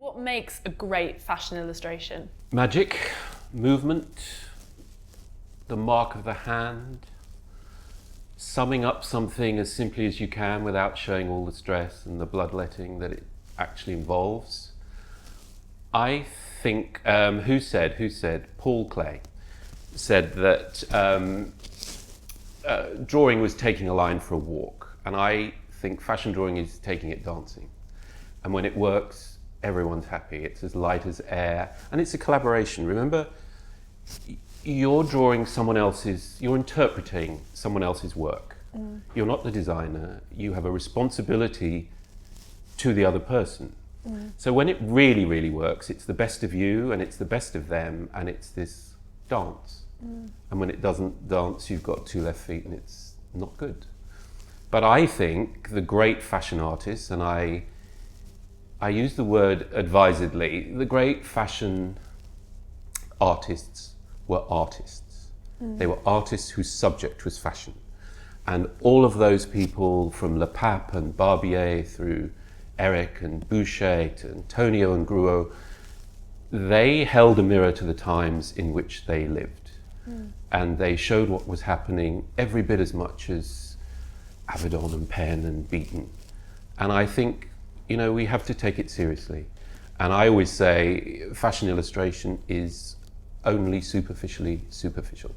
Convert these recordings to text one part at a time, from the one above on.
What makes a great fashion illustration? Magic, movement, the mark of the hand, summing up something as simply as you can without showing all the stress and the bloodletting that it actually involves. I think, who said, Paul Klee said that drawing was taking a line for a walk, and I think fashion drawing is taking it dancing. And when it works, everyone's happy. It's as light as air, and it's a collaboration. Remember, you're drawing someone else's, you're interpreting someone else's work. You're not the designer. You have a responsibility to the other person. So when it really, really works, it's the best of you and it's the best of them, and it's this dance. And when it doesn't dance, you've got two left feet and it's not good. But I think the great fashion artists, and I use the word advisedly, the great fashion artists were artists. They were artists whose subject was fashion. And all of those people, from Le Pape and Barbier through Eric and Boucher to Antonio and Gruot, they held a mirror to the times in which they lived. And they showed what was happening every bit as much as Avedon and Penn and Beaton. And I think, we have to take it seriously. And I always say fashion illustration is only superficially superficial.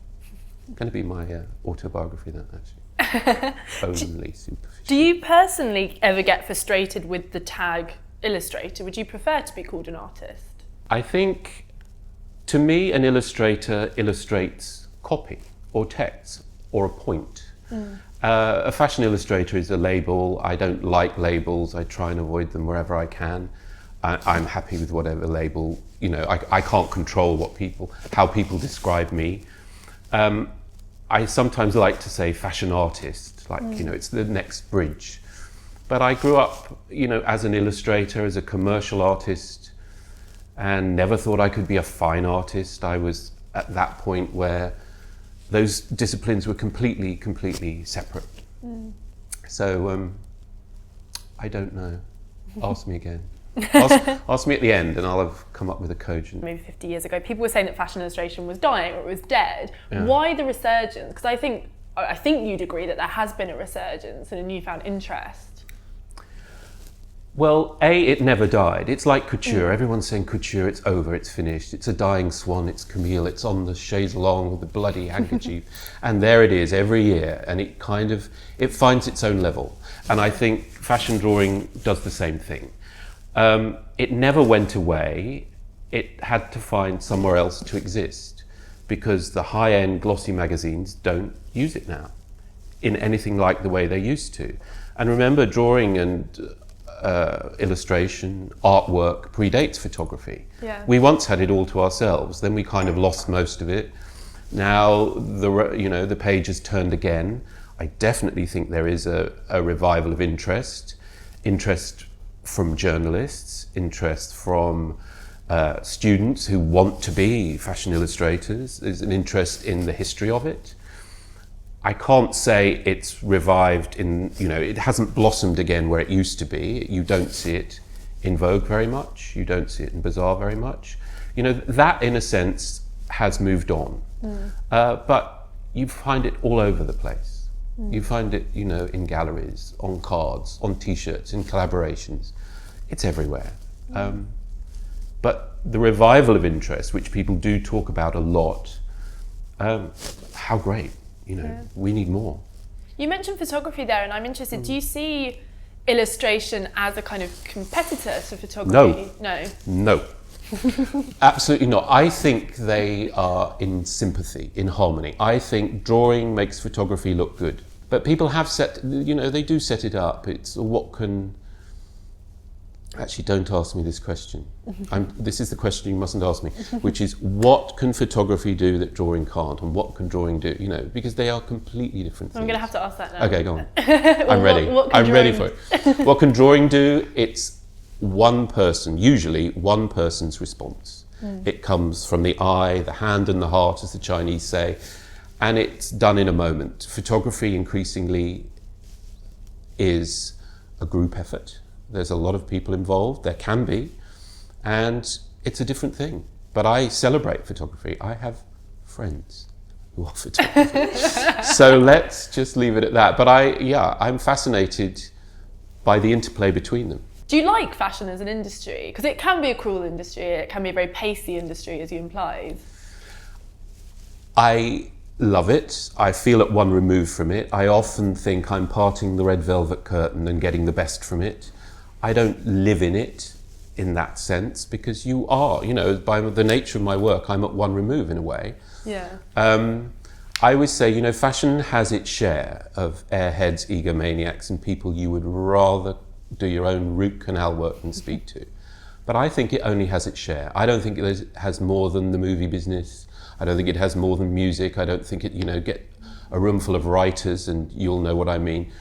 It's going to be my autobiography, that actually. Only superficial. Do you personally ever get frustrated with the tag illustrator? Would you prefer to be called an artist? I think, to me, an illustrator illustrates copy or text or a point. A fashion illustrator is a label. I don't like labels. I try and avoid them wherever I can. I'm happy with whatever label, I can't control how people describe me. I sometimes like to say fashion artist, it's the next bridge. But I grew up, as an illustrator, as a commercial artist, and never thought I could be a fine artist. I was at that point where those disciplines were completely separate. So I don't know. Ask me again. Ask me at the end and I'll have come up with a cogent. Maybe 50 years ago, people were saying that fashion illustration was dying or it was dead. Yeah. Why the resurgence? Because I think you'd agree that there has been a resurgence and a newfound interest. Well, it never died. It's like couture. Everyone's saying couture, it's over, it's finished. It's a dying swan, it's Camille, it's on the chaise longue with the bloody handkerchief. And there it is every year. And it finds its own level. And I think fashion drawing does the same thing. It never went away. It had to find somewhere else to exist because the high-end glossy magazines don't use it now in anything like the way they used to. And remember, drawing and illustration, artwork predates photography. Yeah. We once had it all to ourselves, then we kind of lost most of it. Now the page has turned again. I definitely think there is a revival of interest from journalists, interest from students who want to be fashion illustrators. There's an interest in the history of it. I can't say it's revived it hasn't blossomed again where it used to be. You don't see it in Vogue very much. You don't see it in Bazaar very much. That in a sense has moved on. But you find it all over the place. You find it, in galleries, on cards, on t-shirts, in collaborations. It's everywhere. But the revival of interest, which people do talk about a lot, how great. We need more. You mentioned photography there, and I'm interested, do you see illustration as a kind of competitor to photography? No. Absolutely not. I think they are in sympathy, in harmony. I think drawing makes photography look good. But people have they do set it up. It's what can... Actually, don't ask me this question. This is the question you mustn't ask me, which is what can photography do that drawing can't, and what can drawing do? Because they are completely different things. I'm going to have to ask that now. Okay, go on. I'm ready. I'm ready for it. What can drawing do? It's one person, usually one person's response. It comes from the eye, the hand, and the heart, as the Chinese say, and it's done in a moment. Photography increasingly is a group effort. There's a lot of people involved. There can be. and it's a different thing. But I celebrate photography. I have friends who are photographers. So let's just leave it at that. But I'm fascinated by the interplay between them. Do you like fashion as an industry? Because it can be a cruel industry, it can be a very pacey industry, as you implied. I love it. I feel at one remove from it. I often think I'm parting the red velvet curtain and getting the best from it. I don't live in it in that sense, because you are, by the nature of my work, I'm at one remove in a way. Yeah. I always say, fashion has its share of airheads, egomaniacs, and people you would rather do your own root canal work than speak to. But I think it only has its share. I don't think it has more than the movie business. I don't think it has more than music. I don't think it, get a room full of writers and you'll know what I mean.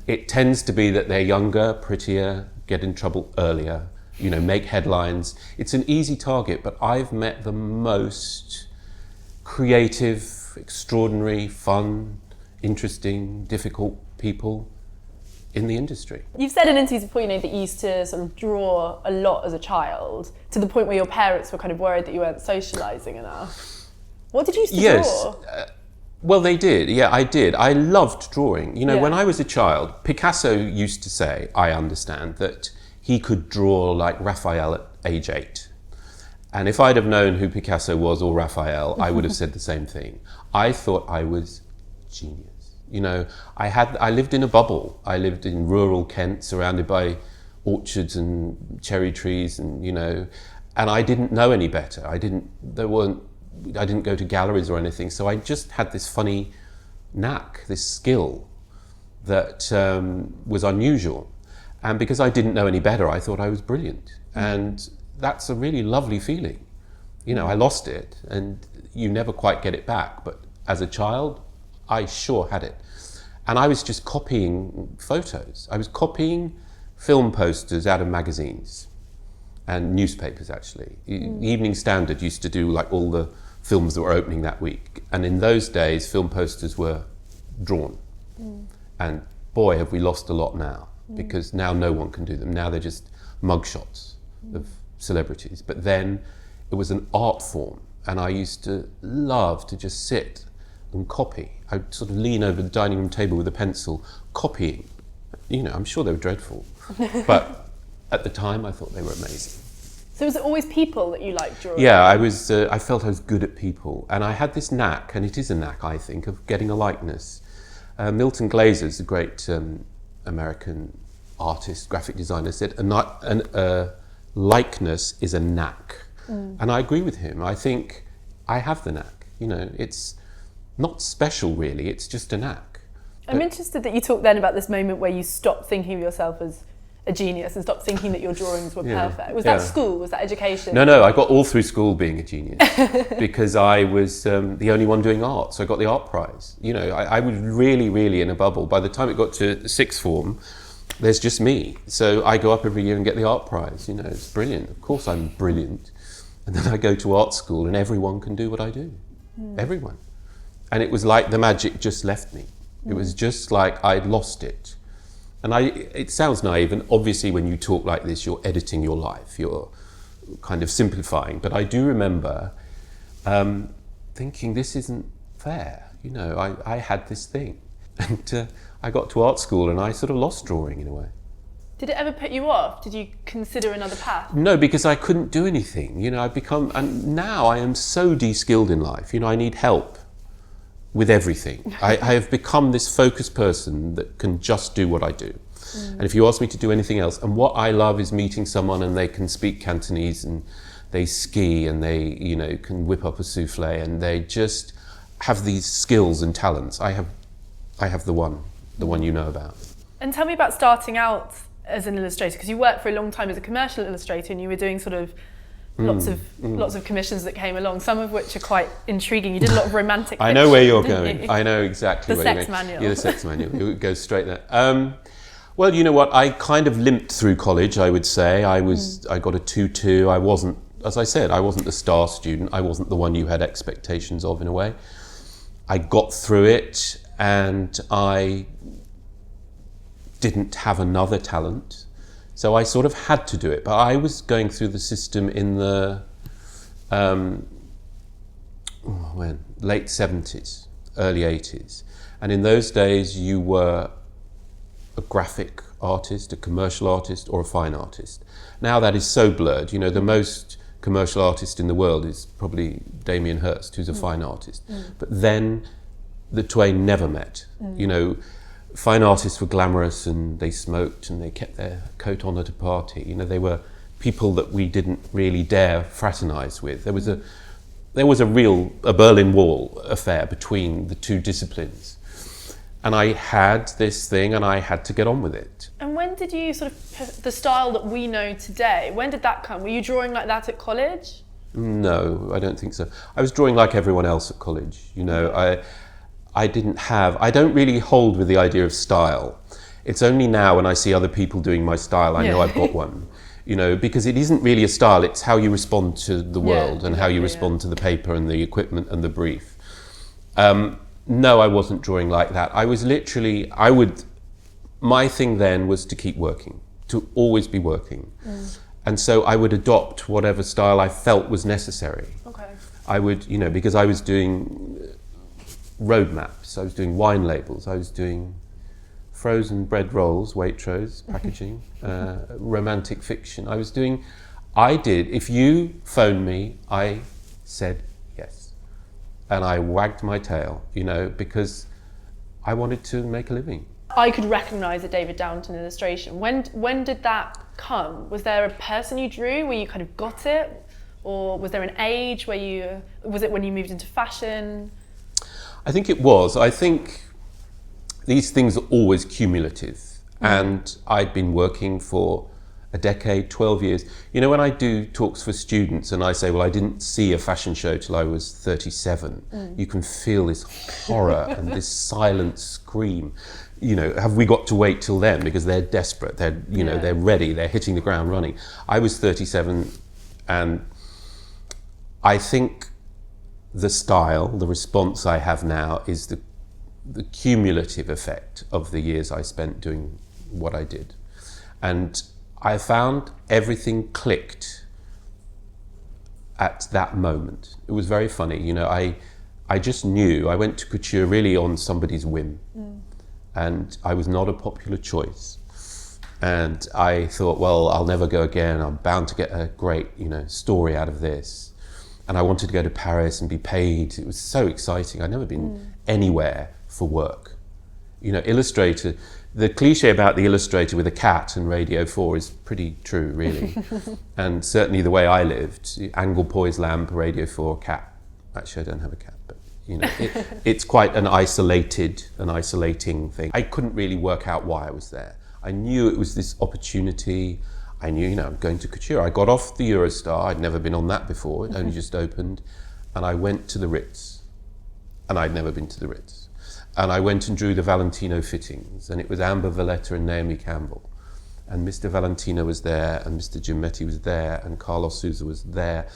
It tends to be that they're younger, prettier, get in trouble earlier, make headlines. It's an easy target, but I've met the most creative, extraordinary, fun, interesting, difficult people in the industry. You've said in interviews before, that you used to sort of draw a lot as a child, to the point where your parents were kind of worried that you weren't socialising enough. What did you used to draw? Well, they did. Yeah, I did. I loved drawing. When I was a child, Picasso used to say, I understand, that he could draw like Raphael at age 8. And if I'd have known who Picasso was or Raphael, I would have said the same thing. I thought I was genius. I lived in a bubble. I lived in rural Kent, surrounded by orchards and cherry trees, and and I didn't know any better. I didn't go to galleries or anything, so I just had this funny knack, this skill that was unusual. And because I didn't know any better, I thought I was brilliant. And that's a really lovely feeling. I lost it, and you never quite get it back. But as a child, I sure had it. And I was just copying photos. I was copying film posters out of magazines and newspapers, actually. Evening Standard used to do like all the films that were opening that week. And in those days, film posters were drawn. And boy, have we lost a lot now, because now no one can do them. Now they're just mugshots of celebrities. But then it was an art form, and I used to love to just sit and copy. I'd sort of lean over the dining room table with a pencil, copying. I'm sure they were dreadful, but at the time I thought they were amazing. So was it always people that you liked drawing? Yeah, I felt I was good at people, and I had this knack, and it is a knack, I think, of getting a likeness. Milton Glazer's a great American artist, graphic designer, said a likeness is a knack. And I agree with him. I think I have the knack. It's not special really, it's just a knack. I'm interested that you talked then about this moment where you stopped thinking of yourself as a genius and stopped thinking that your drawings were perfect. Was that school? Was that education? No, I got all through school being a genius because I was the only one doing art, so I got the art prize. I was really, really in a bubble. By the time it got to sixth form, there's just me. So I go up every year and get the art prize. It's brilliant. Of course I'm brilliant. And then I go to art school and everyone can do what I do. Everyone. And it was like the magic just left me. It was just like I'd lost it. And it sounds naive, and obviously when you talk like this, you're editing your life, you're kind of simplifying. But I do remember thinking, this isn't fair. I had this thing. And I got to art school and I sort of lost drawing in a way. Did it ever put you off? Did you consider another path? No, because I couldn't do anything. And now I am so de-skilled in life. I need help with everything. I have become this focused person that can just do what I do. And if you ask me to do anything else, and what I love is meeting someone and they can speak Cantonese and they ski and they, can whip up a souffle and they just have these skills and talents. I have the one you know about. And tell me about starting out as an illustrator, because you worked for a long time as a commercial illustrator and you were doing sort of lots of commissions that came along, some of which are quite intriguing. You did a lot of romantic fiction, I know where you're going. You? I know exactly the where sex you're going. manual. Yeah, the sex manual. It goes straight there. Well, you know what? I kind of limped through college, I would say. I got a 2-2. I wasn't, as I said, I wasn't the star student. I wasn't the one you had expectations of in a way. I got through it and I didn't have another talent. So I sort of had to do it. But I was going through the system in the late 70s, early 80s. And in those days, you were a graphic artist, a commercial artist, or a fine artist. Now that is so blurred. You know, the most commercial artist in the world is probably Damien Hirst, who's a fine artist. But then the twain never met. You know, fine artists were glamorous and they smoked and they kept their coat on at a party. You know, they were people that we didn't really dare fraternize with. There was a Berlin Wall affair between the two disciplines. And I had this thing and I had to get on with it. And when did you the style that we know today, when did that come? Were you drawing like that at college? No, I don't think so. I was drawing like everyone else at college. You know, I don't really hold with the idea of style. It's only now when I see other people doing my style, I know I've got one. You know, because it isn't really a style, it's how you respond to the world and how you respond to the paper and the equipment and the brief. No, I wasn't drawing like that. I was literally, my thing then was to keep working, to always be working. And so I would adopt whatever style I felt was necessary. Okay. I would, you know, because I was doing road maps, I was doing wine labels, I was doing frozen bread rolls, Waitrose, packaging, romantic fiction. If you phoned me, I said yes. And I wagged my tail, you know, because I wanted to make a living. I could recognise a David Downton illustration. When did that come? Was there a person you drew where you kind of got it? Or was there an age was it when you moved into fashion? I think it was. I think these things are always cumulative. And I'd been working for a decade, 12 years. You know, when I do talks for students and I say, well, I didn't see a fashion show till I was 37, you can feel this horror and this silent scream. You know, have we got to wait till then? Because they're desperate, they're ready, they're hitting the ground running. I was 37 and I think the style, the response I have now is the cumulative effect of the years I spent doing what I did. And I found everything clicked at that moment. It was very funny. You know, I just knew. I went to couture really on somebody's whim. And I was not a popular choice. And I thought, well, I'll never go again. I'm bound to get a great, you know, story out of this. And I wanted to go to Paris and be paid. It was so exciting. I'd never been anywhere for work. You know, illustrator, the cliche about the illustrator with a cat and Radio 4 is pretty true, really. And certainly the way I lived, angle poise lamp, Radio 4, cat. Actually, I don't have a cat, but you know, it's quite an isolating thing. I couldn't really work out why I was there. I knew it was this opportunity. I knew, you know, I'm going to couture. I got off the Eurostar. I'd never been on that before. It only just opened. And I went to the Ritz. And I'd never been to the Ritz. And I went and drew the Valentino fittings. And it was Amber Valletta and Naomi Campbell. And Mr. Valentino was there, and Mr. Giammetti was there, and Carlos Souza was there.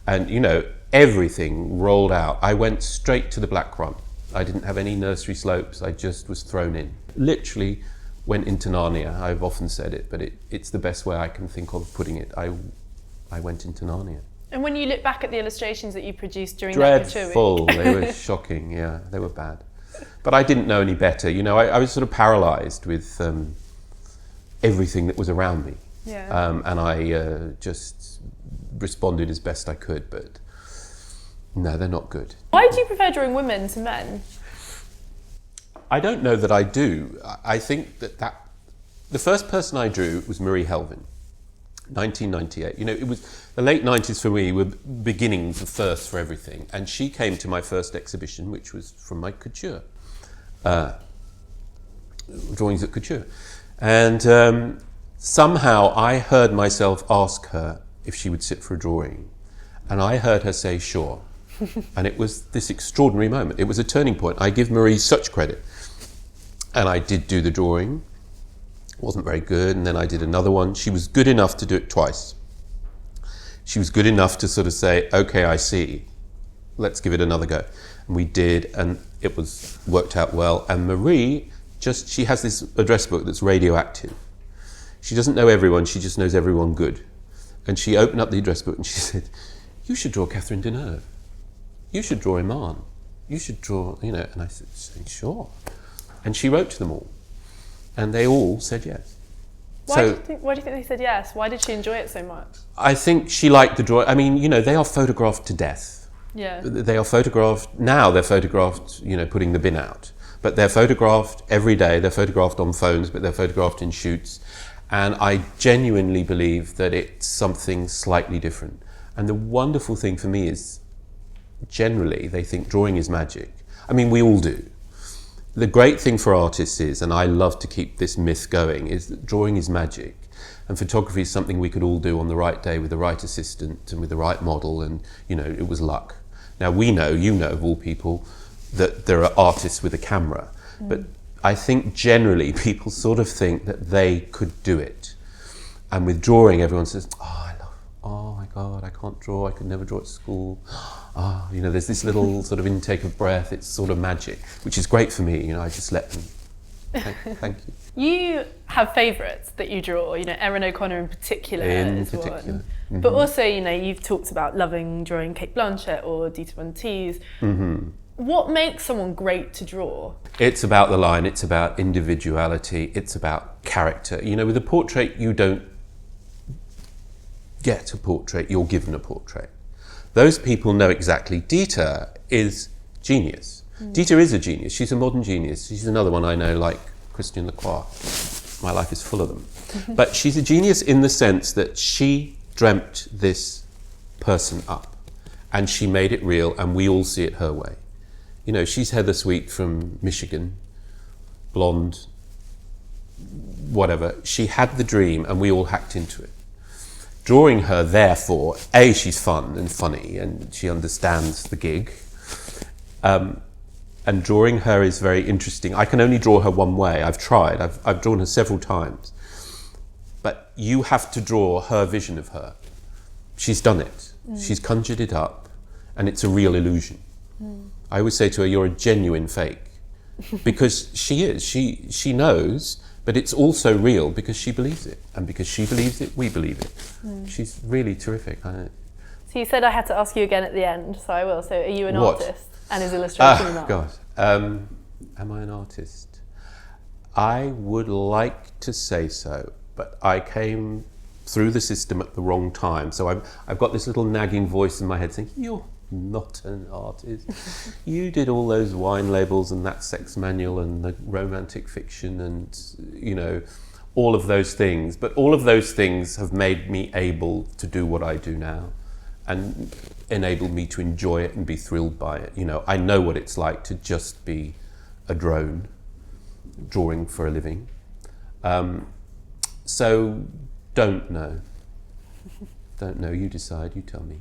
And, you know, everything rolled out. I went straight to the Black Run. I didn't have any nursery slopes. I just was thrown in. Literally went into Narnia. I've often said it, but it's the best way I can think of putting it. I went into Narnia. And when you look back at the illustrations that you produced during that couture week... Dreadful. They were shocking, yeah. They were bad. But I didn't know any better. You know, I was sort of paralysed with everything that was around me. Yeah. And I just responded as best I could, but no, they're not good. Why do you prefer drawing women to men? I don't know that I do. I think that the first person I drew was Marie Helvin, 1998. You know, it was the late 90s for me were beginnings of thirst for everything. And she came to my first exhibition, which was from my couture, drawings at couture. And somehow I heard myself ask her if she would sit for a drawing. And I heard her say, sure. And it was this extraordinary moment. It was a turning point. I give Marie such credit. And I did do the drawing. It wasn't very good. And then I did another one. She was good enough to do it twice. She was good enough to sort of say, okay, I see. Let's give it another go. And we did, and it worked out well. And Marie, she has this address book that's radioactive. She doesn't know everyone, she just knows everyone good. And she opened up the address book and she said, you should draw Catherine Deneuve. You should draw Iman. You should draw, you know. And I said, sure. And she wrote to them all. And they all said yes. Why do you think they said yes? Why did she enjoy it so much? I think she liked the drawing. I mean, you know, they are photographed to death. Yeah. They are photographed, now they're photographed, you know, putting the bin out. But they're photographed every day. They're photographed on phones, but they're photographed in shoots. And I genuinely believe that it's something slightly different. And the wonderful thing for me is, generally, they think drawing is magic. I mean, we all do. The great thing for artists is, and I love to keep this myth going, is that drawing is magic. And photography is something we could all do on the right day with the right assistant and with the right model, and, you know, it was luck. Now, we know, you know, of all people, that there are artists with a camera. But I think generally people sort of think that they could do it. And with drawing, everyone says, oh my God, I can't draw, I could never draw at school. You know, there's this little sort of intake of breath, it's sort of magic, which is great for me, you know, I just let them. Thank you. You have favourites that you draw, you know, Erin O'Connor in particular is one. Mm-hmm. But also, you know, you've talked about loving drawing Cate Blanchett or Dita Von Teese. Mm-hmm. What makes someone great to draw? It's about the line, it's about individuality, it's about character. You know, with a portrait, you don't get a portrait, you're given a portrait. Those people know exactly. Dita is genius. Dita is a genius. She's a modern genius. She's another one I know, like Christian Lacroix. My life is full of them. But she's a genius in the sense that she dreamt this person up and she made it real, and we all see it her way. You know, she's Heather Sweet from Michigan, blonde, whatever. She had the dream and we all hacked into it. Drawing her, therefore, A, she's fun and funny and she understands the gig. And drawing her is very interesting. I can only draw her one way. I've tried. I've drawn her several times. But you have to draw her vision of her. She's done it. She's conjured it up, and it's a real illusion. I always say to her, you're a genuine fake. Because she is. She knows, but it's also real because she believes it. And because she believes it, we believe it. She's really terrific. So you said I had to ask you again at the end, so I will. So are you an artist? And is illustration an art? God. Am I an artist? I would like to say so, but I came through the system at the wrong time. So I've got this little nagging voice in my head saying, you're not an artist. You did all those wine labels and that sex manual and the romantic fiction and, you know, all of those things. But all of those things have made me able to do what I do now and enabled me to enjoy it and be thrilled by it. You know, I know what it's like to just be a drone drawing for a living. So don't know. Don't know, you decide, you tell me.